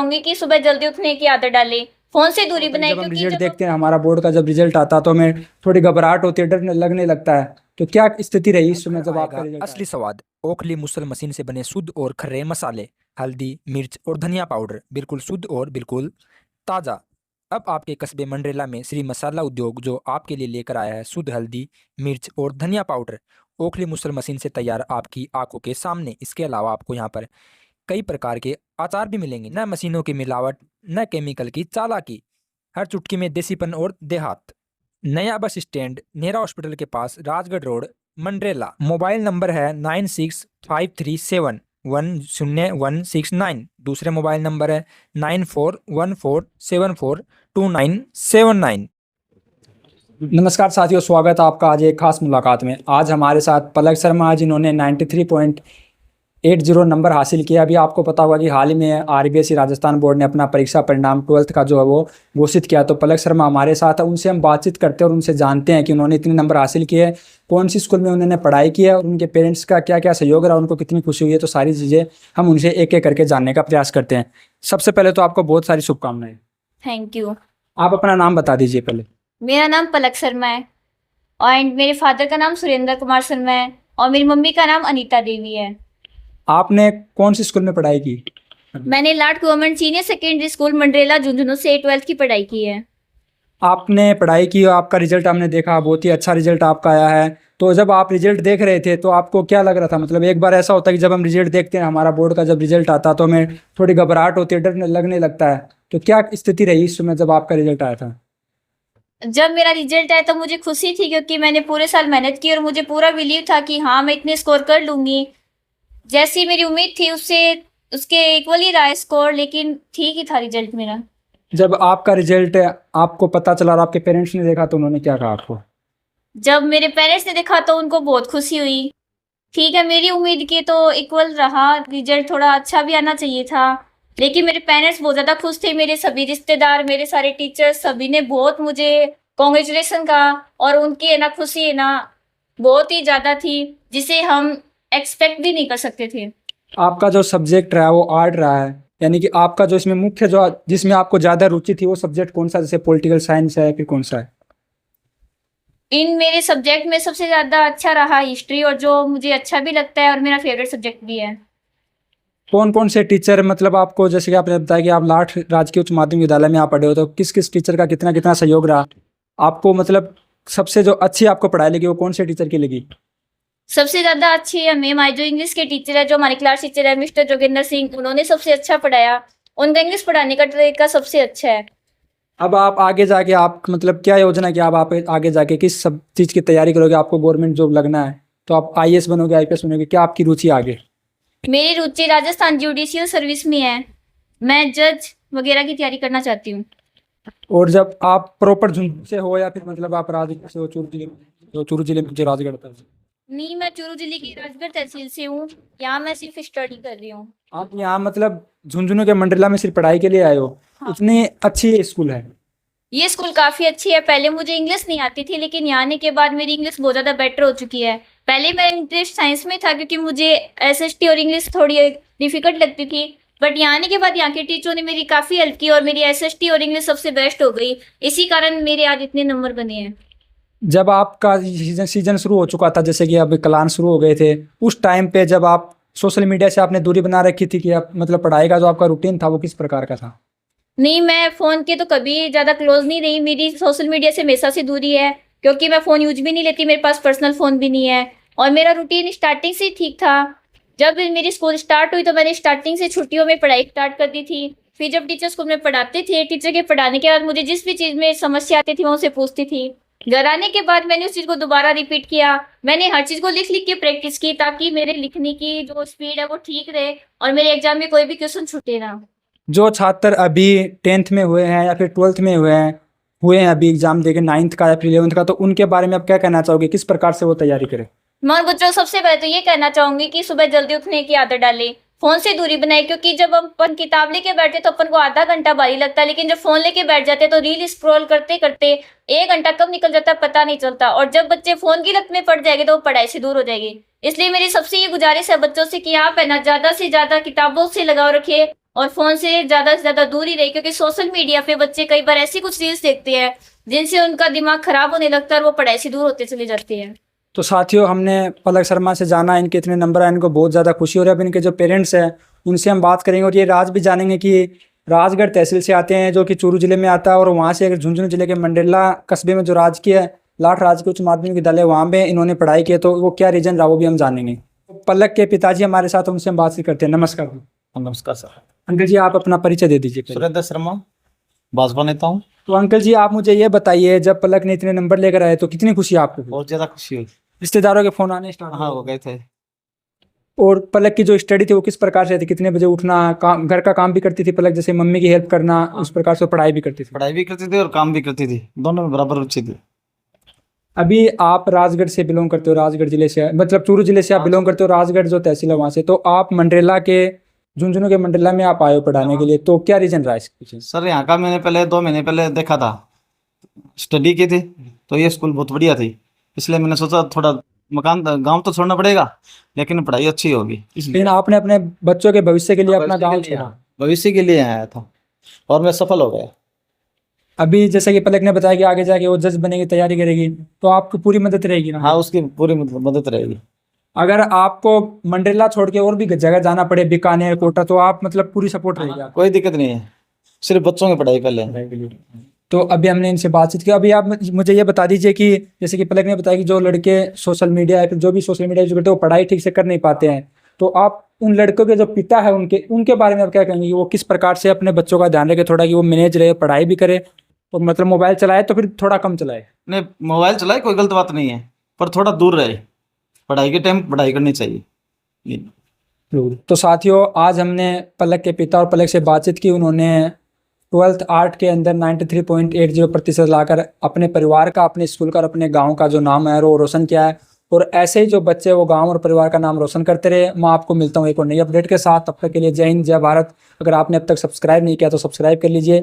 चाहूंगी कि सुबह जल्दी उठने की आदत डालें, फोन से दूरी बनाए। जब हम क्योंकि रिजल्ट जब देखते हैं, हमारा बोर्ड का जब रिजल्ट आता है तो हमें थोड़ी घबराहट होती है, डर लगने लगता है। तो क्या स्थिति रही इस समय जब आपका रिजल्ट असली स्वाद ओखली मुसल मशीन से बने शुद्ध और खरे मसाले, हल्दी, मिर्च और धनिया पाउडर, बिल्कुल शुद्ध और बिल्कुल ताज़ा। अब आपके कस्बे मंडरेला में श्री मसाला उद्योग जो आपके लिए लेकर आया है शुद्ध हल्दी, मिर्च और धनिया पाउडर, ओखली मुसल मशीन से तैयार आपकी आंखों के सामने। इसके अलावा आपको यहाँ पर कई प्रकार के अचार भी मिलेंगे, न मशीनों की मिलावट, न केमिकल की चालाकी, हर चुटकी में देसीपन और देहात। नया बस स्टैंड, नेहरा हॉस्पिटल के पास, Rajgarh road, Mandrela. Mobile number है 9653710169। दूसरे मोबाइल नंबर है 9414742979। नमस्कार साथियों, स्वागत है आपका आज एक खास मुलाकात में। आज हमारे साथ पलक शर्मा, जिन्होंने 93.80 नंबर हासिल किया। अभी आपको पता होगा कि हाल ही में आरबीएसई राजस्थान बोर्ड ने अपना परीक्षा परिणाम 12th का जो है वो घोषित किया। तो पलक शर्मा हमारे साथ है, उनसे हम बातचीत करते हैं और उनसे जानते हैं कि उन्होंने इतने नंबर हासिल किए, कौन सी स्कूल में उन्होंने पढ़ाई की है और उनके पेरेंट्स का क्या क्या सहयोग रहा, उनको कितनी खुशी हुई है। तो सारी चीज़ें हम उनसे एक एक करके जानने का प्रयास करते हैं। सबसे पहले तो आपको बहुत सारी शुभकामनाएं। Thank you. आप अपना नाम बता दीजिए पहले। मेरा नाम पलक शर्मा है और मेरे फादर का नाम सुरेंद्र कुमार शर्मा है और मेरी मम्मी का नाम अनीता देवी है। आपने कौन सी स्कूल में पढ़ाई की? मैंने लाट government senior secondary school Mandrela Jhunjhunu से 12th की पढ़ाई की है। आपने पढ़ाई की, आपका रिजल्ट हमने देखा, बहुत ही अच्छा रिजल्ट आपका आया है। तो जब आप रिजल्ट देख रहे थे तो आपको क्या लग रहा था? मतलब एक बार ऐसा होता है कि जब हम रिजल्ट देखते हैं, हमारा बोर्ड का जब रिजल्ट आता है तो हमें थोड़ी घबराहट होती है, डर लगने लगता है। तो क्या स्थिति रही इस समय जब आपका रिजल्ट आया था? जब मेरा रिजल्ट आया तो मुझे खुशी थी क्योंकि मैंने पूरे साल मेहनत की और मुझे पूरा बिलीव था कि हाँ मैं इतने स्कोर कर लूंगी। जैसी मेरी उम्मीद थी उससे उसके इक्वल ही रहा स्कोर, लेकिन ठीक ही था रिजल्ट मेरा। जब आपका रिजल्ट आपको पता चला और आपके पेरेंट्स ने देखा तो उन्होंने क्या कहा आपको? जब मेरे पेरेंट्स ने देखा तो उनको बहुत खुशी हुई। ठीक है, मेरी उम्मीद के तो इक्वल रहा रिजल्ट, थोड़ा अच्छा भी आना चाहिए था, लेकिन मेरे पेरेंट्स बहुत ज़्यादा खुश थे। मेरे सभी रिश्तेदार, मेरे सारे टीचर्स, सभी ने बहुत मुझे कॉन्ग्रेचुलेसन कहा और उनकी है ना खुशी है ना बहुत ही ज़्यादा थी, जिसे हम एक्सपेक्ट भी नहीं कर सकते थे। आपका जो सब्जेक्ट रहा वो आर्ट रहा है, यानी कि आपका जो इसमें मुख्य जो जिसमें आपको ज़्यादा रुचि थी वो सब्जेक्ट कौन सा? जैसे पॉलिटिकल साइंस है, फिर कौन सा है? इन मेरे सब्जेक्ट में सबसे ज़्यादा अच्छा रहा हिस्ट्री, और जो मुझे अच्छा भी लगता है और मेरा फेवरेट सब्जेक्ट भी है। कौन कौन से टीचर, मतलब आपको, जैसे कि आपने बताया कि आप लाठ राजकीय उच्च माध्यमिक विद्यालय में आप पढ़े हो, तो किस किस टीचर का कितना कितना सहयोग रहा आपको? मतलब सबसे जो अच्छी आपको पढ़ाई लगी वो कौन से टीचर की लगी? सबसे ज़्यादा अच्छी है मैम, हमारी जो इंग्लिश के टीचर है, जो हमारे क्लास टीचर है मिस्टर जोगिंदर सिंह, उन्होंने सबसे अच्छा पढ़ाया। उनका इंग्लिश पढ़ाने का तरीका सबसे अच्छा है। अब आप आगे जाके आप मतलब क्या योजना है कि आप आगे जाके किस सब चीज़ की तैयारी करोगे? आपको गवर्नमेंट जॉब लगना है तो आप आईएएस बनोगे, आईपीएस बनोगे, क्या आपकी रुचि है आगे? मेरी रुचि राजस्थान जुडिशियल सर्विस में है। मैं जज वगैरह की तैयारी करना चाहती हूँ। और जब आप प्रॉपर झुंझुनू से हो या फिर मतलब आप राजगढ़ से हो, चूरू जिले में जो राजगढ़ था? नहीं, मैं चूरू जिले की राजगढ़ तहसील से हूँ। यहाँ मैं सिर्फ स्टडी कर रही हूँ। आप यहाँ मतलब झुंझुनू के मंडला में सिर्फ पढ़ाई के लिए आए हो? हाँ। इतनी अच्छी स्कूल है। ये स्कूल काफ़ी अच्छी है। पहले मुझे इंग्लिश नहीं आती थी, लेकिन यहाँ आने के बाद मेरी इंग्लिश बहुत ज़्यादा बेटर हो चुकी है। पहले मेरा इंटरेस्ट साइंस में था क्योंकि मुझे एसएसटी और इंग्लिश थोड़ी डिफिकल्ट लगती थी, बट यहाँ आने के बाद यहाँ के टीचरों ने मेरी काफ़ी हेल्प की और मेरी एसएसटी और इंग्लिश सबसे बेस्ट हो गई। इसी कारण मेरे आज इतने नंबर बने हैं। जब आपका सीजन शुरू हो चुका था, जैसे कि अब क्लास शुरू हो गए थे, उस टाइम पे जब आप सोशल मीडिया से आपने दूरी बना रखी थी कि आप मतलब पढ़ाई का जो आपका रूटीन था वो किस प्रकार का था? नहीं, मैं फ़ोन के तो कभी ज़्यादा क्लोज नहीं रही। मेरी सोशल मीडिया से हमेशा से दूरी है क्योंकि मैं फ़ोन यूज भी नहीं लेती, मेरे पास पर्सनल फ़ोन भी नहीं है। और मेरा रूटीन स्टार्टिंग से ठीक था। जब मेरी स्कूल स्टार्ट हुई तो मैंने स्टार्टिंग से छुट्टियों में पढ़ाई स्टार्ट कर दी थी। फिर जब टीचर स्कूल में पढ़ाते थे, टीचर के पढ़ाने के बाद मुझे जिस भी चीज़ में समस्या आती थी मैं उनसे पूछती थी। घर आने के बाद मैंने उस चीज़ को दोबारा रिपीट किया। मैंने हर चीज़ को लिख लिख के प्रैक्टिस की ताकि मेरे लिखने की जो स्पीड है वो ठीक रहे और मेरे एग्जाम में कोई भी क्वेश्चन छूटे ना। जो छात्र अभी 10th में हुए हैं या फिर 12th में हुए हैं अभी एग्जाम देके 9th का या फिर 11th का, तो उनके बारे में आप क्या कहना चाहोगे? किस प्रकार से वो तैयारी करें? मैं उन बच्चों को सबसे पहले तो ये कहना चाहूंगी कि सुबह जल्दी उठने की आदत डालें, फोन से दूरी बनाए। क्योंकि जब हम अपन किताब लेके बैठते तो अपन को आधा घंटा भारी लगता है, लेकिन जब फोन लेके बैठ जाते तो रील स्क्रॉल करते करते 1 घंटा कब निकल जाता है पता नहीं चलता। और जब बच्चे फोन की लत में पड़ जाएंगे तो वो पढ़ाई से दूर हो जाएंगे। इसलिए मेरी सबसे ये गुजारिश है बच्चों से कि आप है ना ज्यादा से ज्यादा किताबों से लगाव रखिए और फोन से ज्यादा दूर ही रहे, क्योंकि सोशल मीडिया पे बच्चे कई बार ऐसी कुछ रील्स देखते हैं जिनसे उनका दिमाग खराब होने लगता है और वो पढ़ाई से दूर होते चले जाते हैं। तो साथियों, हमने पलक शर्मा से जाना इनके इतने नंबर आए, इनको बहुत ज़्यादा खुशी हो रही है। अब इनके जो पेरेंट्स हैं उनसे हम बात करेंगे और ये राज भी जानेंगे कि राजगढ़ तहसील से आते हैं जो कि चूरू जिले में आता है, और वहाँ से झुंझुनू जिले के मंडेला कस्बे में जो राजकीय लाठ राजकीय उच्च माध्यमिक विद्यालय वहाँ पे इन्होंने पढ़ाई की है, तो वो क्या रीजन रहा वो भी हम जानेंगे। पलक के पिताजी हमारे साथ, उनसे हम बातचीत करते हैं। नमस्कार नमस्कार सर। अंकल जी, आप अपना परिचय दे दीजिए पहले। सुरेंद्र शर्मा, भाजपा नेता हूँ। तो अंकल जी, आप मुझे ये बताइए, जब पलक ने इतने नंबर लेकर आए तो कितनी खुशी आपको हुई? बहुत ज्यादा खुशी हुई। रिश्तेदारों के फोन आने स्टार्ट? हाँ, हो गए थे। और पलक की जो स्टडी थी वो किस प्रकार से थी? कितने बजे उठना, काम, घर का काम भी करती थी पलक, जैसे मम्मी की हेल्प करना, उस प्रकार से पढ़ाई भी करती थी? पढ़ाई भी करती थी और काम भी करती थी, दोनों में बराबर रुचि थी। अभी आप राजगढ़ से बिलोंग करते हो, राजगढ़ जिले से, मतलब चूरू जिले से आप बिलोंग करते हो, राजगढ़ जो तहसील है वहाँ से, तो आप मंडरेला के झुंझुनू के मंडरेला में आप आए हो पढ़ाने के लिए, तो क्या रीजन रहा इसके पीछे? सर, यहाँ का मैंने पहले 2 महीने पहले देखा था, स्टडी की थी, तो ये स्कूल बहुत बढ़िया थी, इसलिए मैंने सोचा थोड़ा मकान गांव तो छोड़ना पड़ेगा लेकिन पढ़ाई अच्छी होगी। लेकिन आपने अपने बच्चों के भविष्य के लिए अपना गाँव छोड़ा? भविष्य के लिए आया था और मैं सफल हो गया। अभी जैसे कि पलक ने बताया कि आगे जाके वो जज बनेगी, तैयारी करेगी, तो आपको पूरी मदद रहेगी ना? हाँ, उसकी पूरी मदद रहेगी। अगर आपको मंडरेला छोड़ के और भी जगह जाना पड़े, बीकानेर, कोटा, तो आप मतलब पूरी सपोर्ट रहेगी आपको? कोई दिक्कत नहीं है, सिर्फ बच्चों की पढ़ाई पहले। तो अभी हमने इनसे बातचीत की। अभी आप मुझे ये बता दीजिए कि जैसे कि पलक ने बताया कि जो लड़के सोशल मीडिया या फिर जो भी सोशल मीडिया यूज करते हैं वो पढ़ाई ठीक से कर नहीं पाते हैं, तो आप उन लड़कों के जो पिता है उनके बारे में आप क्या कहेंगे कि वो किस प्रकार से अपने बच्चों का ध्यान रखे, थोड़ा कि वो मैनेज रहे, पढ़ाई भी करे, और मतलब मोबाइल चलाए तो फिर थोड़ा कम चलाए? नहीं, मोबाइल चलाए कोई गलत बात नहीं है, पर थोड़ा दूर रहे, पढ़ाई के टाइम पढ़ाई करनी चाहिए। तो साथियों, आज हमने पलक के पिता और पलक से बातचीत की। उन्होंने 12th आर्ट के अंदर 93.80% लाकर अपने परिवार का, अपने स्कूल का और अपने गांव का जो नाम है वो रोशन किया है, और ऐसे ही जो बच्चे वो गांव और परिवार का नाम रोशन करते रहे। मैं आपको मिलता हूँ एक और नई अपडेट के साथ, तब तक के लिए जय हिंद, जय भारत। अगर आपने अब तक सब्सक्राइब नहीं किया तो सब्सक्राइब कर लीजिए।